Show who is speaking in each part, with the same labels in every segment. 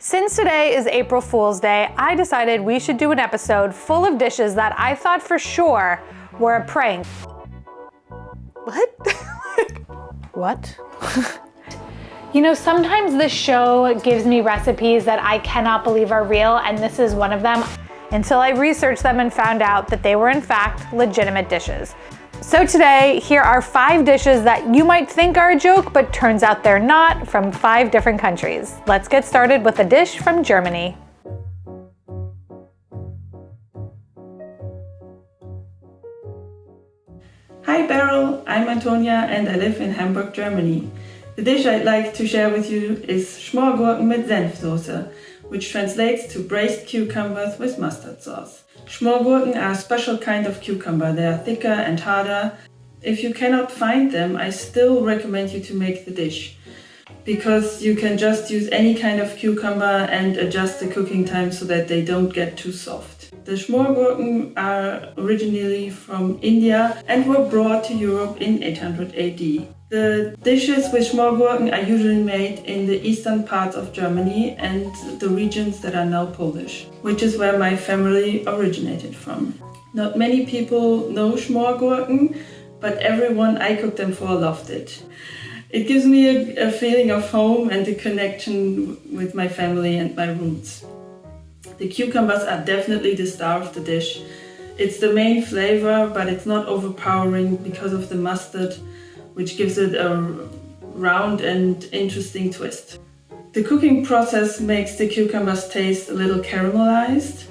Speaker 1: Since today is April Fool's Day, I decided we should do an episode full of dishes that I thought for sure were a prank. What? What? You know, sometimes this show gives me recipes that I cannot believe are real, and this is one of them, until I researched them and found out that they were in fact legitimate dishes. So today, here are 5 dishes that you might think are a joke, but turns out they're not, from 5 different countries. Let's get started with a dish from Germany.
Speaker 2: Hi Beryl, I'm Antonia and I live in Hamburg, Germany. The dish I'd like to share with you is Schmorgurken mit Senfsoße, which translates to braised cucumbers with mustard sauce. Schmorgurken are a special kind of cucumber. They are thicker and harder. If you cannot find them, I still recommend you to make the dish, because you can just use any kind of cucumber and adjust the cooking time so that they don't get too soft. The Schmorgurken are originally from India and were brought to Europe in 800 AD. The dishes with Schmorgurken are usually made in the eastern parts of Germany and the regions that are now Polish, which is where my family originated from. Not many people know Schmorgurken, but everyone I cooked them for loved it. It gives me a feeling of home and a connection with my family and my roots. The cucumbers are definitely the star of the dish. It's the main flavor, but it's not overpowering because of the mustard, which gives it a round and interesting twist. The cooking process makes the cucumbers taste a little caramelized.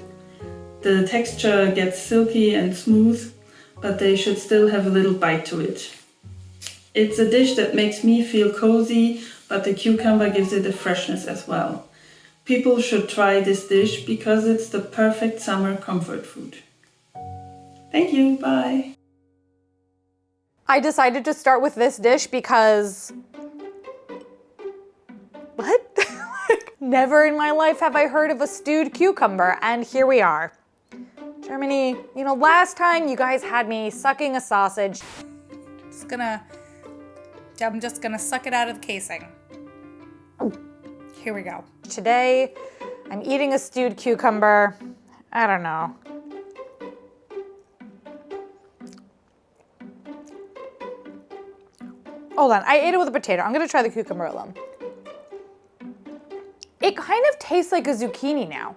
Speaker 2: The texture gets silky and smooth, but they should still have a little bite to it. It's a dish that makes me feel cozy, but the cucumber gives it a freshness as well. People should try this dish because it's the perfect summer comfort food. Thank you, bye.
Speaker 1: I decided to start with this dish because... What? Never in my life have I heard of a stewed cucumber, and here we are. Germany, you know, last time you guys had me sucking a sausage. I'm just gonna suck it out of the casing. Here we go. Today, I'm eating a stewed cucumber. I don't know. Hold on, I ate it with a potato. I'm gonna try the cucumber alone. It kind of tastes like a zucchini now.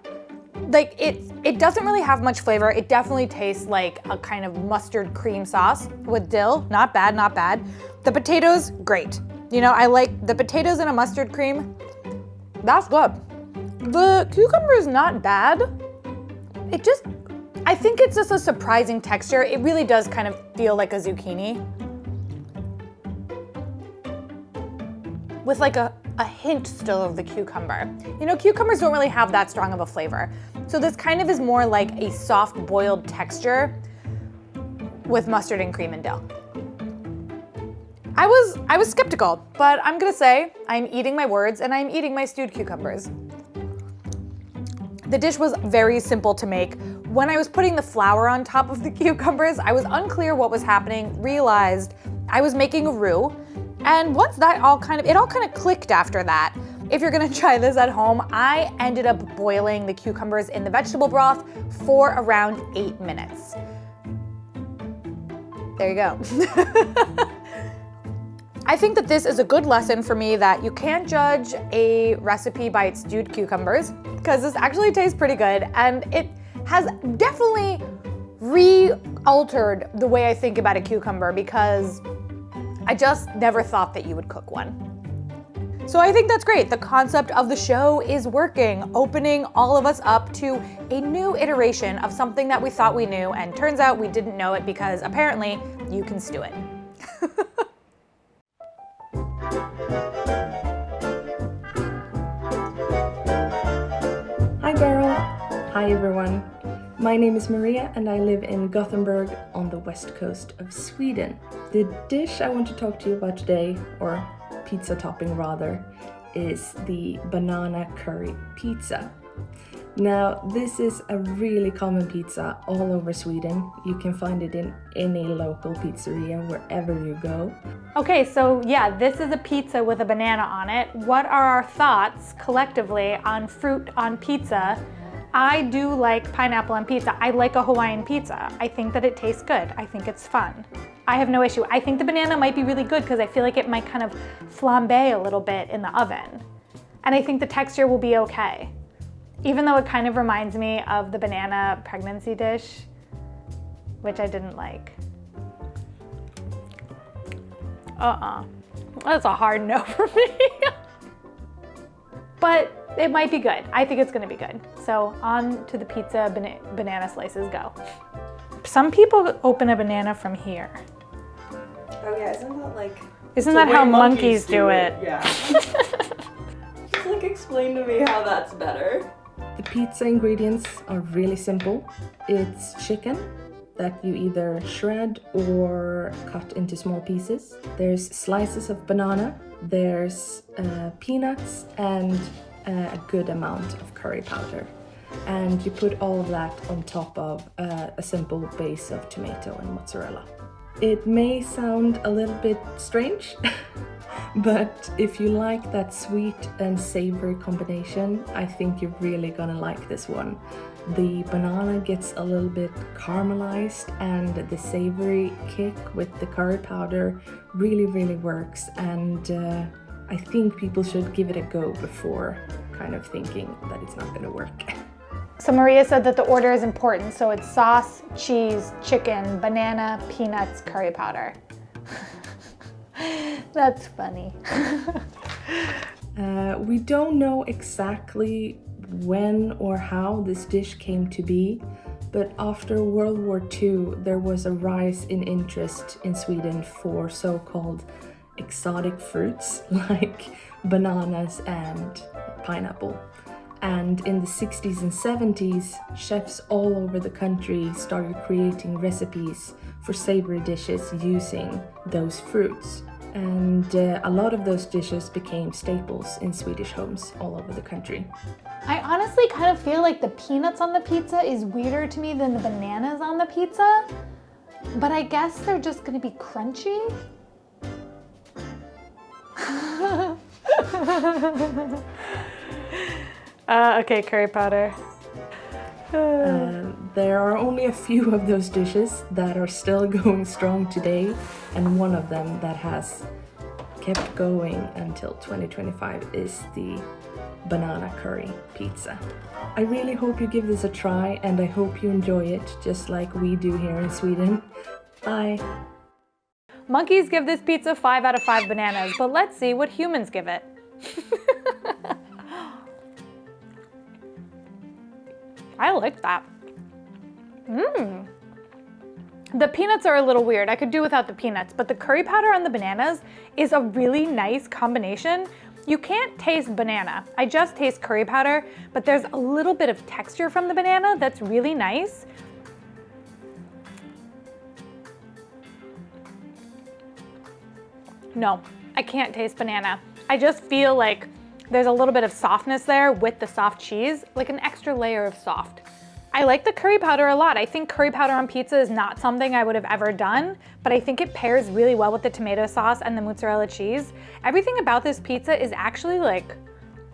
Speaker 1: Like, it doesn't really have much flavor. It definitely tastes like a kind of mustard cream sauce with dill. Not bad, not bad. The potatoes, great. You know, I like the potatoes in a mustard cream. That's good. The cucumber is not bad. I think it's just a surprising texture. It really does kind of feel like a zucchini, with like a hint still of the cucumber. You know, cucumbers don't really have that strong of a flavor. So this kind of is more like a soft boiled texture with mustard and cream and dill. I was skeptical, but I'm gonna say I'm eating my words and I'm eating my stewed cucumbers. The dish was very simple to make. When I was putting the flour on top of the cucumbers, I was unclear what was happening, realized I was making a roux. And once that all kind of clicked after that. If you're gonna try this at home, I ended up boiling the cucumbers in the vegetable broth for around 8 minutes. There you go. I think that this is a good lesson for me that you can't judge a recipe by its stewed cucumbers, because this actually tastes pretty good, and it has definitely re-altered the way I think about a cucumber, because I just never thought that you would cook one. So I think that's great. The concept of the show is working, opening all of us up to a new iteration of something that we thought we knew, and turns out we didn't know it because apparently you can stew it.
Speaker 3: Hi Beryl. Hi everyone. My name is Maria and I live in Gothenburg on the west coast of Sweden. The dish I want to talk to you about today, or pizza topping rather, is the banana curry pizza. Now, this is a really common pizza all over Sweden. You can find it in any local pizzeria wherever you go.
Speaker 1: Okay, so yeah, this is a pizza with a banana on it. What are our thoughts collectively on fruit on pizza? I do like pineapple on pizza. I like a Hawaiian pizza. I think that it tastes good. I think it's fun. I have no issue. I think the banana might be really good because I feel like it might kind of flambe a little bit in the oven. And I think the texture will be okay. Even though it kind of reminds me of the banana pregnancy dish, which I didn't like. That's a hard no for me. But it might be good. I think it's gonna be good. So on to the pizza, banana slices go. Some people open a banana from here.
Speaker 4: Oh yeah, isn't that like...
Speaker 1: Isn't that how monkeys do it?
Speaker 4: Yeah. Just like explain to me how that's better.
Speaker 3: The pizza ingredients are really simple. It's chicken that you either shred or cut into small pieces. There's slices of banana. There's peanuts and a good amount of curry powder. And you put all of that on top of a simple base of tomato and mozzarella. It may sound a little bit strange, but if you like that sweet and savory combination, I think you're really gonna like this one. The banana gets a little bit caramelized and the savory kick with the curry powder really works, and I think people should give it a go before kind of thinking that it's not gonna work.
Speaker 1: So Maria said that the order is important, so it's sauce, cheese, chicken, banana, peanuts, curry powder. That's funny.
Speaker 3: We don't know exactly when or how this dish came to be, but after World War II, there was a rise in interest in Sweden for so-called exotic fruits like bananas and pineapple. And in the 60s and 70s, chefs all over the country started creating recipes for savory dishes using those fruits. And a lot of those dishes became staples in Swedish homes all over the country.
Speaker 1: I honestly kind of feel like the peanuts on the pizza is weirder to me than the bananas on the pizza, but I guess they're just gonna be crunchy. Okay, curry powder.
Speaker 3: There are only a few of those dishes that are still going strong today, and one of them that has kept going until 2025 is the banana curry pizza. I really hope you give this a try, and I hope you enjoy it just like we do here in Sweden. Bye!
Speaker 1: Monkeys give this pizza 5 out of 5 bananas, but let's see what humans give it. I like that. The peanuts are a little weird. I could do without the peanuts, but the curry powder on the bananas is a really nice combination. You can't taste banana. I just taste curry powder, but there's a little bit of texture from the banana that's really nice. No, I can't taste banana. I just feel like there's a little bit of softness there with the soft cheese, like an extra layer of soft. I like the curry powder a lot. I think curry powder on pizza is not something I would have ever done, but I think it pairs really well with the tomato sauce and the mozzarella cheese. Everything about this pizza is actually like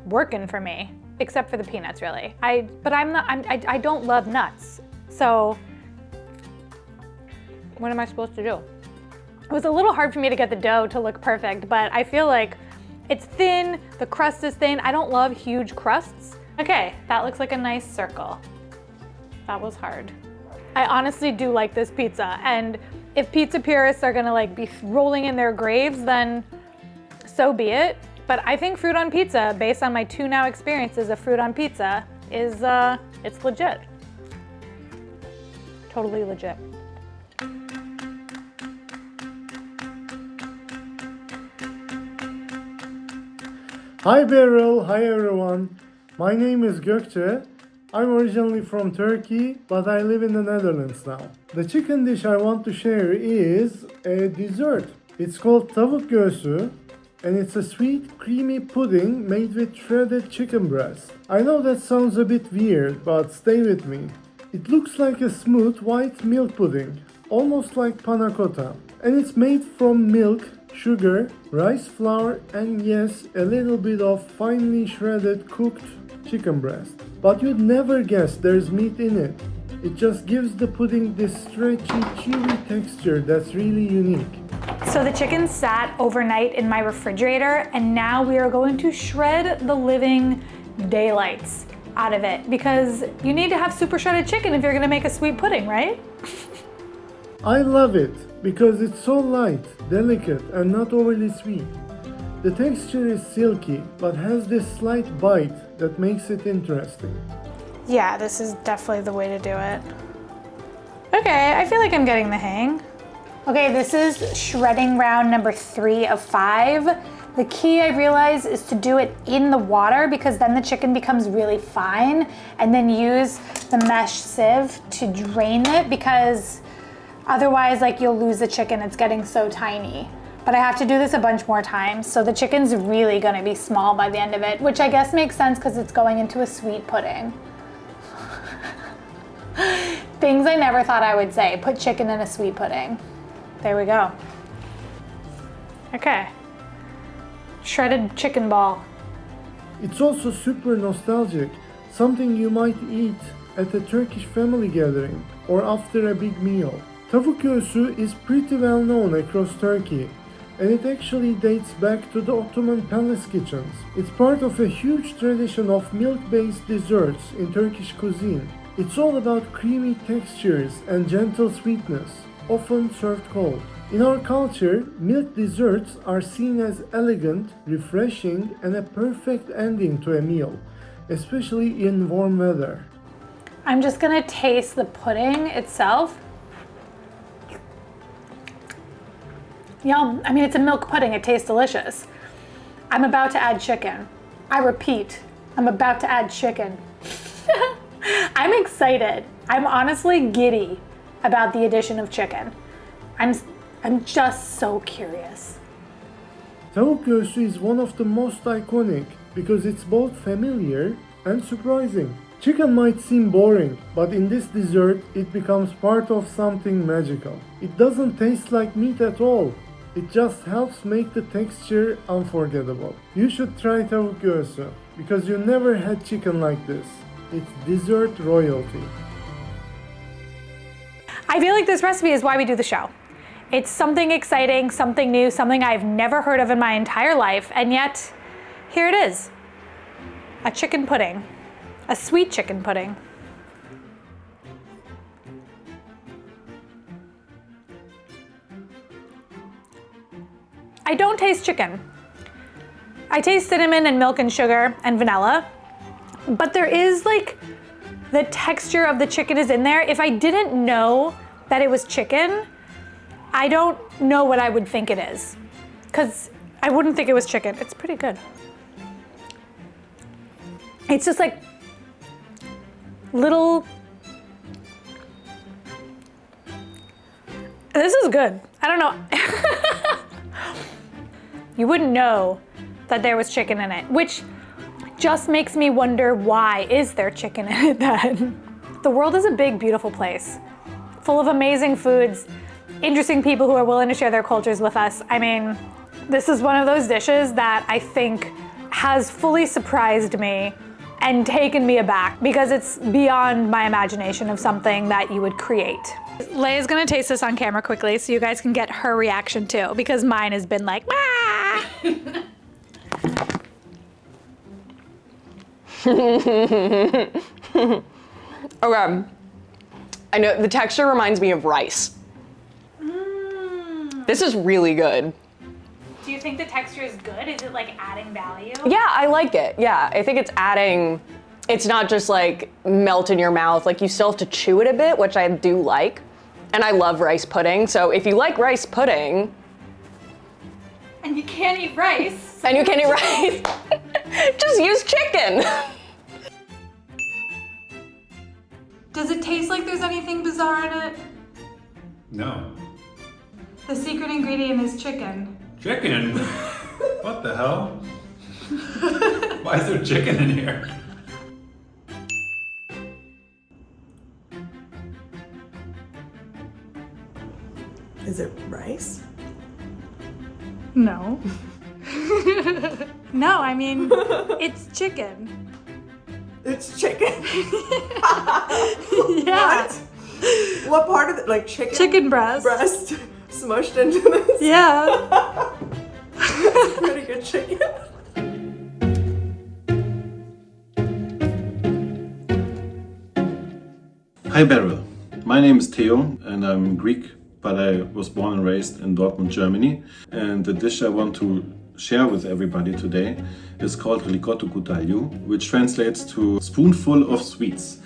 Speaker 1: working for me, except for the peanuts really. I don't love nuts. So what am I supposed to do? It was a little hard for me to get the dough to look perfect, but I feel like it's thin, the crust is thin. I don't love huge crusts. Okay, that looks like a nice circle. That was hard. I honestly do like this pizza, and if pizza purists are gonna like be rolling in their graves, then so be it. But I think fruit on pizza, based on my 2 now experiences of fruit on pizza, is it's legit. Totally legit.
Speaker 5: Hi Beryl, hi everyone. My name is Gökçe. I'm originally from Turkey, but I live in the Netherlands now. The chicken dish I want to share is a dessert. It's called Tavuk Gökçe. and it's a sweet, creamy pudding made with shredded chicken breast. I know that sounds a bit weird, but stay with me. It looks like a smooth white milk pudding, almost like panna cotta, and it's made from milk, sugar, rice flour, and yes, a little bit of finely shredded cooked chicken breast. But you'd never guess there's meat in it. It just gives the pudding this stretchy, chewy texture that's really unique.
Speaker 1: So the chicken sat overnight in my refrigerator, and now we are going to shred the living daylights out of it, because you need to have super shredded chicken if you're gonna make a sweet pudding, right?
Speaker 5: I love it because it's so light, delicate, and not overly sweet. The texture is silky, but has this slight bite that makes it interesting.
Speaker 1: Yeah, this is definitely the way to do it. Okay, I feel like I'm getting the hang. Okay, this is shredding round number 3 of 5. The key, I realize, is to do it in the water, because then the chicken becomes really fine, and then use the mesh sieve to drain it, because otherwise, like, you'll lose the chicken. It's getting so tiny. But I have to do this a bunch more times, so the chicken's really gonna be small by the end of it, which I guess makes sense because it's going into a sweet pudding. Things I never thought I would say. Put chicken in a sweet pudding. There we go. Okay. Shredded chicken ball.
Speaker 5: It's also super nostalgic, something you might eat at a Turkish family gathering or after a big meal. Tavuk göğsü is pretty well known across Turkey, and it actually dates back to the Ottoman palace kitchens. It's part of a huge tradition of milk-based desserts in Turkish cuisine. It's all about creamy textures and gentle sweetness, often served cold. In our culture, milk desserts are seen as elegant, refreshing, and a perfect ending to a meal, especially in warm weather.
Speaker 1: I'm just gonna taste the pudding itself. Yum. I mean, it's a milk pudding. It tastes delicious. I'm about to add chicken. I repeat, I'm about to add chicken. I'm excited. I'm honestly giddy about the addition of chicken. I'm just so curious.
Speaker 5: Tavuk göğsü is one of the most iconic because it's both familiar and surprising. Chicken might seem boring, but in this dessert it becomes part of something magical. It doesn't taste like meat at all. It just helps make the texture unforgettable. You should try tavuk göğsü because you never had chicken like this. It's dessert royalty.
Speaker 1: I feel like this recipe is why we do the show. It's something exciting, something new, something I've never heard of in my entire life, and yet here it is. A chicken pudding. A sweet chicken pudding. I don't taste chicken. I taste cinnamon and milk and sugar and vanilla, but there is like the texture of the chicken is in there. If I didn't know that it was chicken, I don't know what I would think it is, because I wouldn't think it was chicken. It's pretty good. It's just like little, this is good. I don't know. You wouldn't know that there was chicken in it, which just makes me wonder, why is there chicken in it then? The world is a big, beautiful place, full of amazing foods, interesting people who are willing to share their cultures with us. I mean, this is one of those dishes that I think has fully surprised me and taken me aback, because it's beyond my imagination of something that you would create. Leia's gonna taste this on camera quickly so you guys can get her reaction too, because mine has been like, ah!
Speaker 4: Okay. I know the texture reminds me of rice. This is really good.
Speaker 1: Do you think the texture is good? Is it like adding value?
Speaker 4: Yeah, I like it. Yeah, I think it's adding, it's not just like melt in your mouth. Like you still have to chew it a bit, which I do like. And I love rice pudding. So if you like rice pudding.
Speaker 1: And you can't eat rice.
Speaker 4: And you can't eat rice. Just use chicken.
Speaker 1: Does it taste like there's anything bizarre in it?
Speaker 6: No.
Speaker 1: The secret ingredient is chicken.
Speaker 6: Chicken? What the hell? Why is there chicken in here?
Speaker 7: Is it rice?
Speaker 1: No. No, I mean, it's chicken.
Speaker 7: It's chicken.
Speaker 1: Yeah.
Speaker 7: What part of it? Like chicken?
Speaker 1: Chicken breast.
Speaker 7: Breast smushed into this?
Speaker 1: Yeah.
Speaker 7: That's pretty good chicken.
Speaker 6: Hi Beryl, my name is Theo and I'm Greek, but I was born and raised in Dortmund, Germany. And the dish I want to share with everybody today is called Glyko Koutaliou, which translates to spoonful of sweets.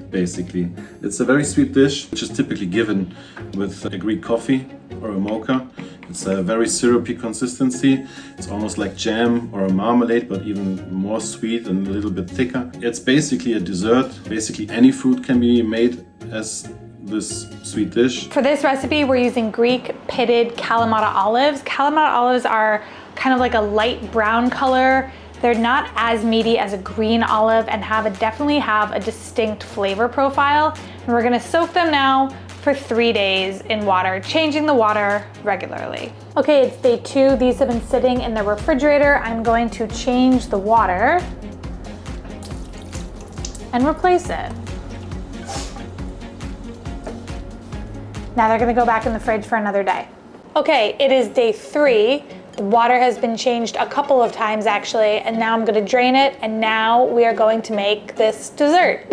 Speaker 6: Basically, it's a very sweet dish which is typically given with a Greek coffee or a mocha. It's a very syrupy consistency. It's almost like jam or a marmalade, but even more sweet and a little bit thicker. It's basically a dessert. Basically any fruit can be made as this sweet dish.
Speaker 1: For this recipe, we're using Greek pitted Kalamata olives. Kalamata olives are kind of like a light brown color. They're not as meaty as a green olive and definitely have a distinct flavor profile. And we're gonna soak them now for 3 days in water, changing the water regularly. Okay, it's day 2. These have been sitting in the refrigerator. I'm going to change the water and replace it. Now they're gonna go back in the fridge for another day. Okay, it is day 3. The water has been changed a couple of times actually, and now I'm gonna drain it, and now we are going to make this dessert.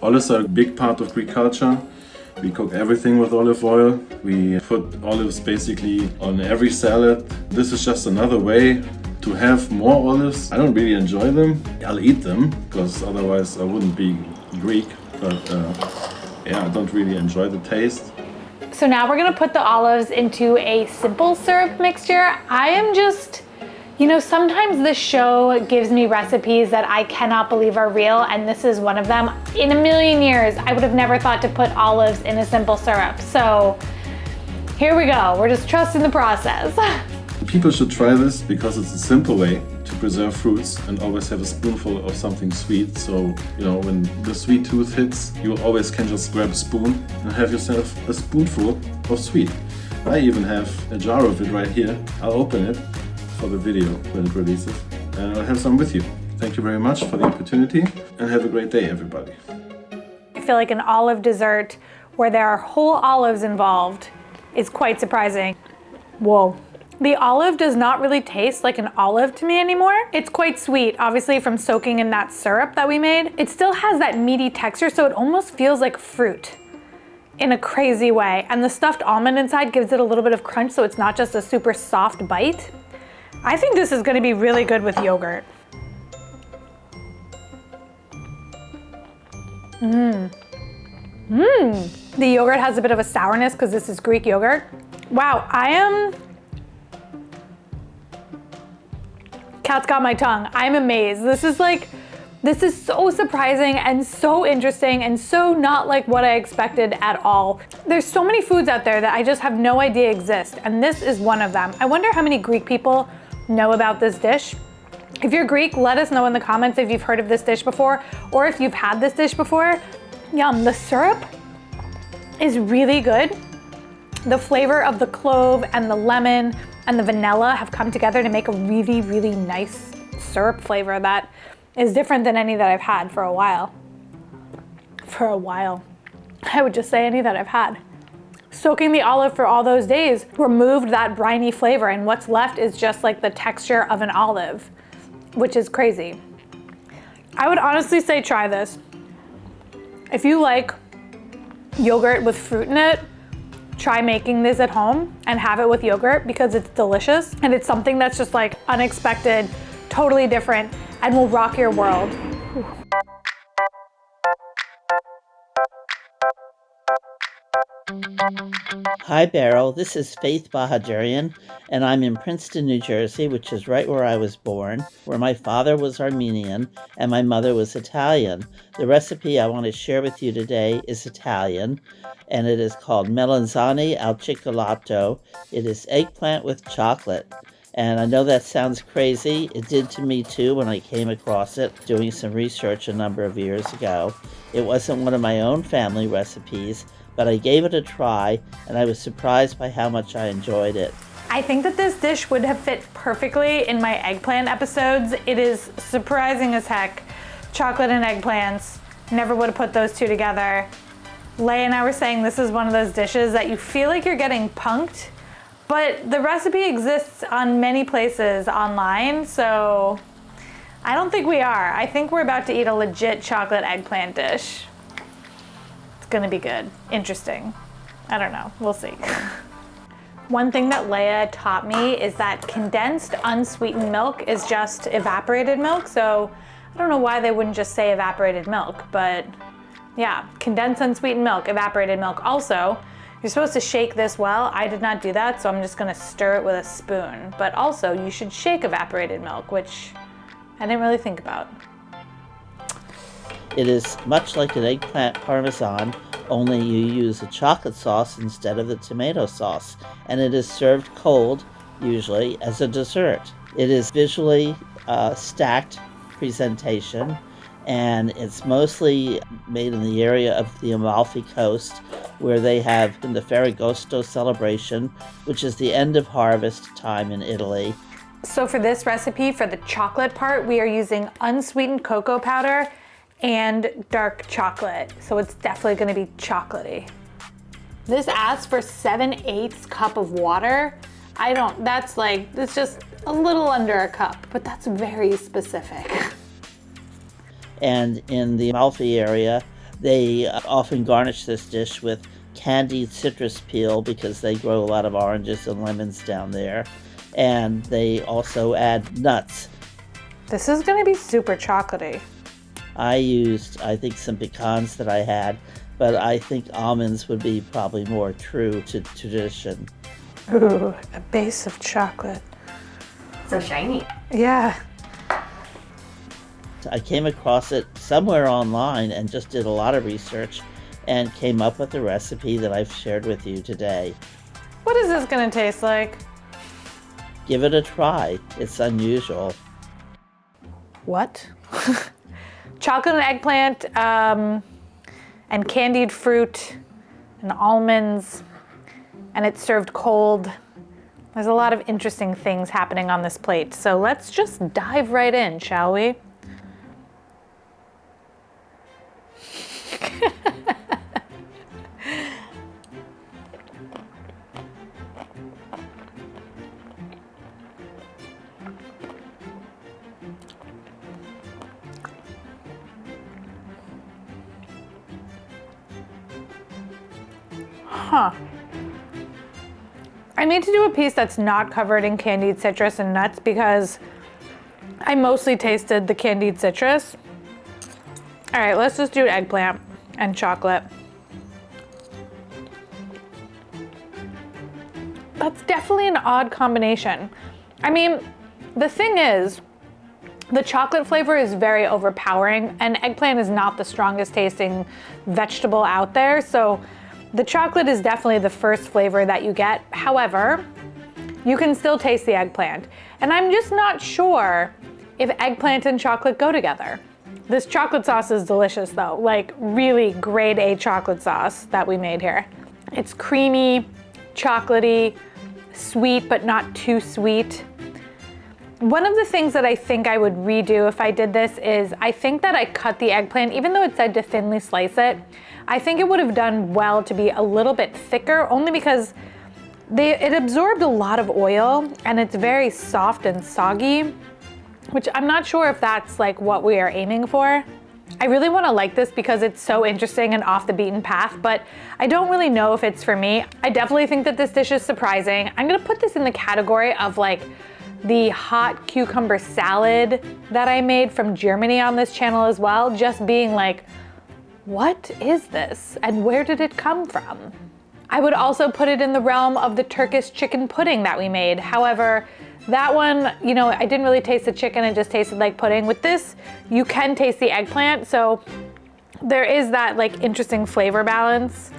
Speaker 6: Olives are a big part of Greek culture. We cook everything with olive oil. We put olives basically on every salad. This is just another way to have more olives. I don't really enjoy them. I'll eat them because otherwise I wouldn't be Greek, but yeah, I don't really enjoy the taste.
Speaker 1: So now we're gonna put the olives into a simple syrup mixture. I am just, sometimes this show gives me recipes that I cannot believe are real, and this is one of them. In a million years, I would have never thought to put olives in a simple syrup. So here we go, we're just trusting the process.
Speaker 6: People should try this because it's a simple way to preserve fruits and always have a spoonful of something sweet. So, when the sweet tooth hits, you always can just grab a spoon and have yourself a spoonful of sweet. I even have a jar of it right here. I'll open it for the video when it releases, and I'll have some with you. Thank you very much for the opportunity, and have a great day, everybody.
Speaker 1: I feel like an olive dessert where there are whole olives involved is quite surprising. Whoa. The olive does not really taste like an olive to me anymore. It's quite sweet, obviously from soaking in that syrup that we made. It still has that meaty texture, so it almost feels like fruit in a crazy way. And the stuffed almond inside gives it a little bit of crunch, so it's not just a super soft bite. I think this is gonna be really good with yogurt. The yogurt has a bit of a sourness because this is Greek yogurt. Wow, cat's got my tongue. I'm amazed. This is so surprising and so interesting and so not like what I expected at all. There's so many foods out there that I just have no idea exist, and this is one of them. I wonder how many Greek people know about this dish. If you're Greek, let us know in the comments if you've heard of this dish before, or if you've had this dish before. Yum, the syrup is really good. The flavor of the clove and the lemon and the vanilla have come together to make a really, really nice syrup flavor that is different than any that I've had for a while. I would just say any that I've had. Soaking the olive for all those days removed that briny flavor, and what's left is just like the texture of an olive, which is crazy. I would honestly say try this. If you like yogurt with fruit in it, try making this at home and have it with yogurt because it's delicious, and it's something that's just like unexpected, totally different, and will rock your world. Ooh.
Speaker 8: Hi Beryl, this is Faith Bahadurian, and I'm in Princeton, New Jersey, which is right where I was born, where my father was Armenian and my mother was Italian. The recipe I want to share with you today is Italian, and it is called Melanzane al Cioccolato. It is eggplant with chocolate. And I know that sounds crazy. It did to me too when I came across it doing some research a number of years ago. It wasn't one of my own family recipes, but I gave it a try and I was surprised by how much I enjoyed it.
Speaker 1: I think that this dish would have fit perfectly in my eggplant episodes. It is surprising as heck. Chocolate and eggplants, never would have put those two together. Leigh and I were saying this is one of those dishes that you feel like you're getting punked, but the recipe exists on many places online, so I don't think we are. I think we're about to eat a legit chocolate eggplant dish. It's gonna be good, interesting. I don't know, we'll see. One thing that Leia taught me is that condensed unsweetened milk is just evaporated milk, so I don't know why they wouldn't just say evaporated milk, but yeah, condensed unsweetened milk, evaporated milk. Also, you're supposed to shake this well. I did not do that, so I'm just gonna stir it with a spoon. But also, you should shake evaporated milk, which I didn't really think about.
Speaker 8: It is much like an eggplant parmesan, only you use a chocolate sauce instead of the tomato sauce, and it is served cold, usually, as a dessert. It is visually stacked presentation, and it's mostly made in the area of the Amalfi Coast, where they have the Ferragosto celebration, which is the end of harvest time in Italy.
Speaker 1: So for this recipe, for the chocolate part, we are using unsweetened cocoa powder and dark chocolate. So it's definitely gonna be chocolatey. This asks for 7/8 cup of water. It's just a little under a cup, but that's very specific.
Speaker 8: And in the Amalfi area, they often garnish this dish with candied citrus peel because they grow a lot of oranges and lemons down there. And they also add nuts.
Speaker 1: This is gonna be super chocolatey.
Speaker 8: I used, I think, some pecans that I had, but I think almonds would be probably more true to tradition.
Speaker 1: Ooh, a base of chocolate.
Speaker 9: So shiny.
Speaker 1: Yeah.
Speaker 8: I came across it somewhere online and just did a lot of research and came up with a recipe that I've shared with you today.
Speaker 1: What is this gonna taste like?
Speaker 8: Give it a try. It's unusual.
Speaker 1: What? Chocolate and eggplant, and candied fruit, and almonds, and it's served cold. There's a lot of interesting things happening on this plate, so let's just dive right in, shall we? Huh. I need to do a piece that's not covered in candied citrus and nuts because I mostly tasted the candied citrus. All right, let's just do eggplant and chocolate. That's definitely an odd combination. I mean, the thing is, the chocolate flavor is very overpowering and eggplant is not the strongest tasting vegetable out there, so the chocolate is definitely the first flavor that you get. However, you can still taste the eggplant. And I'm just not sure if eggplant and chocolate go together. This chocolate sauce is delicious though, like really grade A chocolate sauce that we made here. It's creamy, chocolatey, sweet, but not too sweet. One of the things that I think I would redo if I did this is I think that I cut the eggplant, even though it said to thinly slice it, I think it would have done well to be a little bit thicker, only because it absorbed a lot of oil and it's very soft and soggy, which I'm not sure if that's like what we are aiming for. I really want to like this because it's so interesting and off the beaten path, but I don't really know if it's for me. I definitely think that this dish is surprising. I'm gonna put this in the category of like the hot cucumber salad that I made from Germany on this channel as well, just being like, what is this and where did it come from? I would also put it in the realm of the Turkish chicken pudding that we made. However, that one, you know, I didn't really taste the chicken, it just tasted like pudding. With this, you can taste the eggplant, so there is that like interesting flavor balance.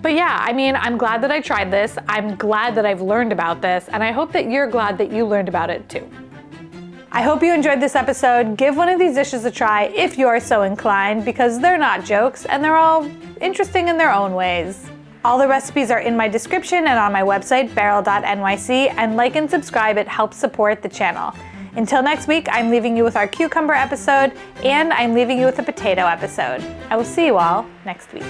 Speaker 1: But yeah, I mean, I'm glad that I tried this. I'm glad that I've learned about this, and I hope that you're glad that you learned about it too. I hope you enjoyed this episode. Give one of these dishes a try if you're so inclined, because they're not jokes and they're all interesting in their own ways. All the recipes are in my description and on my website, beryl.nyc, and like and subscribe, it helps support the channel. Until next week, I'm leaving you with our cucumber episode, and I'm leaving you with a potato episode. I will see you all next week.